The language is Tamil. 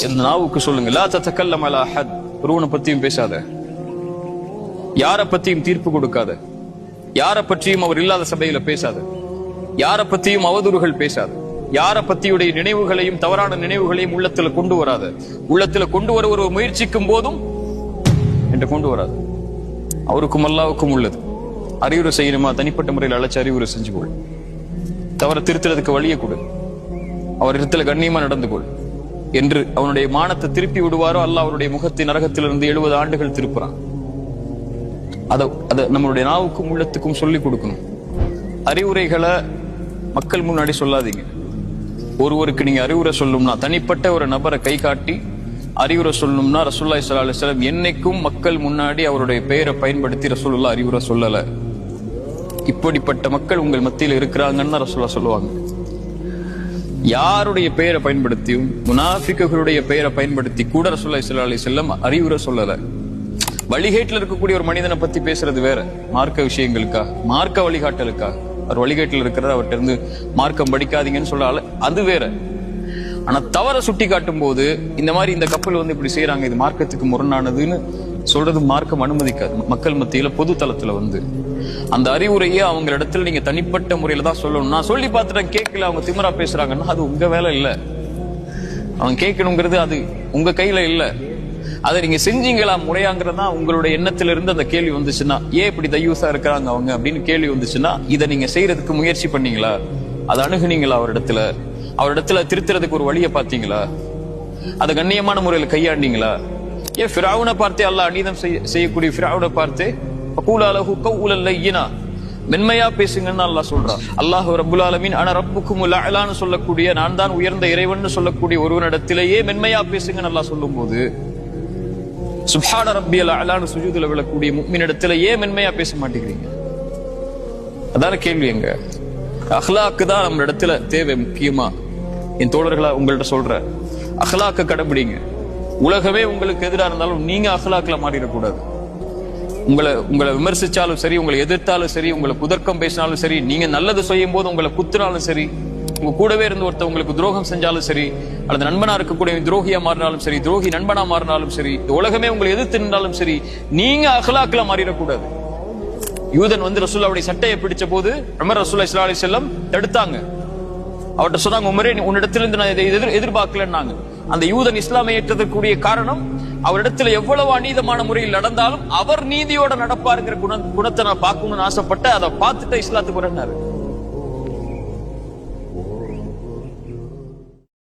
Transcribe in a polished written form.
இந்த நாவுக்கு சொல்லுங்க, லா தத்தகல்லம் அலா அஹத், ஒருவனை பத்தியும் பேசாத, யார பத்தியும் தீர்ப்பு கொடுக்காத, யார பற்றியும் அவர் இல்லாத சபையில பேசாத, யார பத்தியும் அவதூறுகள் பேசாத, யார பத்தியுடைய நினைவுகளையும் தவறான நினைவுகளையும் உள்ளத்துல கொண்டு வராத. உள்ளத்துல கொண்டு வர ஒரு முயற்சிக்கும் போதும் என்று கொண்டு வராது. அவருக்கும் அல்லாவுக்கும் உள்ளது. அறிவுரை செய்யணுமா, தனிப்பட்ட முறையில் அழைச்சு அறிவுரை செஞ்சு கொள். தவற திருத்துறதுக்கு வழியை கொடு. அவர் இடத்துல கண்ணியமா நடந்து கொள் என்று அவனுடைய மானத்தை திருப்பி விடுவாரோ அல்லாஹ் அவருடைய முகத்தை நரகத்திலிருந்து 70 ஆண்டுகள் திருப்புறான். அத நம்மளுடைய நாவுக்கும் உள்ளத்துக்கும் சொல்லிக் கொடுக்கணும். அறிவுரைகளை மக்கள் முன்னாடி சொல்லாதீங்க. ஒருவருக்கு நீங்க அறிவுரை சொல்லணும்னா, தனிப்பட்ட ஒரு நபரை கை காட்டி அறிவுரை சொல்லணும்னா, ரசூலுல்லாஹி ஸல்லல்லாஹு அலைஹி வஸல்லம் என்னைக்கும் மக்கள் முன்னாடி அவருடைய பெயரை பயன்படுத்தி ரசூலுல்லாஹ் அறிவுரை சொல்லல. இப்படிப்பட்ட மக்கள் உங்கள் மத்தியில் இருக்கிறாங்கன்னு ரசூலுல்லாஹ் சொல்லுவாங்க. யாருடைய பெயரை பயன்படுத்தியும், முனாஃபிக்குகளுடைய பெயரை பயன்படுத்தி கூட ரசூலுல்லாஹி ஸல்லல்லாஹு அலைஹி வஸல்லம் அறிவுரை சொல்லல. வழிகேட்டில் இருக்கக்கூடிய ஒரு மனிதனை பத்தி பேசுறது வேற, மார்க்க விஷயங்களுக்கா, மார்க்க வழிகாட்டலுக்கா. அவர் வழிகேட்டில் இருக்கிறத அவர்கிட்ட இருந்து மார்க்கம் படிக்காதீங்கன்னு சொல்ல, அது வேற. ஆனா தவற சுட்டி காட்டும் போது இந்த மாதிரி இந்த கப்பல் வந்து இப்படி செய்யறாங்க, இது மார்க்கத்துக்கு முரணானதுன்னு சொல்றது மார்க்கம் அனுமதிக்காது. மக்கள் மத்தியில பொது தளத்துல வந்து அந்த அறிவுரையே அவங்க இடத்துல நீங்க தனிப்பட்ட முறையில தான் சொல்லணும். நான் சொல்லி பார்த்துட்டேன் கேட்கல, அவங்க திமிரா பேசுறாங்கன்னா அது உங்க வேலை இல்ல. அவங்க கேட்கணுங்கிறது அது உங்க கையில இல்ல. அதை நீங்க செஞ்சீங்களா முறையாங்கிறதா உங்களுடைய எண்ணத்துல இருந்து அந்த கேள்வி வந்துச்சுன்னா, ஏன் இப்படி தையூசா இருக்கிறாங்க அவங்க அப்படின்னு கேள்வி வந்துச்சுன்னா, இதை நீங்க செய்யறதுக்கு முயற்சி பண்ணீங்களா, அதை அணுகுனீங்களா, அவரிடத்துல திருத்துறதுக்கு ஒரு வழியை பார்த்தீங்களா, அதை கண்ணியமான முறையில கையாண்டீங்களா? ஏன் ஃபிரௌனை பார்த்தே அல்லாஹ் அநீதம் செய்யக்கூடிய ஃபிரௌனை பார்த்தே ஃபகூலஹு கௌலன் லய்யினா, மென்மையா பேசுங்கன்னு அல்லாஹ் சொல்றான். அல்லாஹ் ரப்புல் ஆலமீன் அன ரப்புக்குமுல் அலான்னு சொல்லக்கூடிய, நான் தான் உயர்ந்த இறைவன் சொல்லக்கூடிய ஒருவனிடத்திலேயே மென்மையா பேசுங்கன்னு அல்லாஹ் சொல்லும் போது, சுப்ஹான ரப்பியல் அலான்னு சுஜூதுல விழக்கூடிய முஃமினிடத்துல ஏன் மென்மையா பேச மாட்டேங்கிறீங்க? அதான கேள்வி. எங்க அஹ்லாக்கு தான் நம்ம இடத்துல தேவை. முக்கியமா என் தோழர்களா உங்கள்ட்ட சொல்ற, அஹ்லாக்க கடைபிடிங்க. உலகமே உங்களுக்கு எதிராக இருந்தாலும் நீங்க அஹ்லாக்ல மாறிடக்கூடாது. உங்களை விமர்சிச்சாலும் சரி, உங்களை எதிர்த்தாலும் சரி, உங்களை குதர்க்கம் பேசினாலும் சரி, நீங்க நல்லது செய்யும் போது உங்களை குத்துனாலும் சரி, உங்க கூடவே இருந்து ஒருத்தர் உங்களுக்கு துரோகம் செஞ்சாலும் சரி, அல்லது நண்பனா இருக்கக்கூடிய துரோகியா மாறினாலும் சரி, துரோகி நண்பனா மாறினாலும் சரி, இந்த உலகமே உங்களை எதிர்த்து நின்றாலும் சரி, நீங்க அஹ்லாக்ல மாறிடக்கூடாது. யூதன் வந்து ரசூலுல்லாஹ்வுடைய சட்டையை பிடிச்ச போது உமர் ரசூலுல்லாஹி ஸல்லல்லாஹு அலைஹி வஸல்லம் தடுத்தாங்க. அவர்கிட்ட சொன்னாங்க, உமரே உன்னிடத்திலிருந்து நான் இதை எதிர்பார்க்கலன்னாங்க. அந்த யூதன் இஸ்லாமை ஏற்றதற்குரிய காரணம், அவரிடத்துல எவ்வளவு அநீதமான முறையில் நடந்தாலும் அவர் நீதியோட நடப்பாருங்கிற குணத்தை நான் பார்க்கணும்னு ஆசைப்பட்ட, அதை பார்த்துட்டு இஸ்லாத்துக்கு வரனாரு.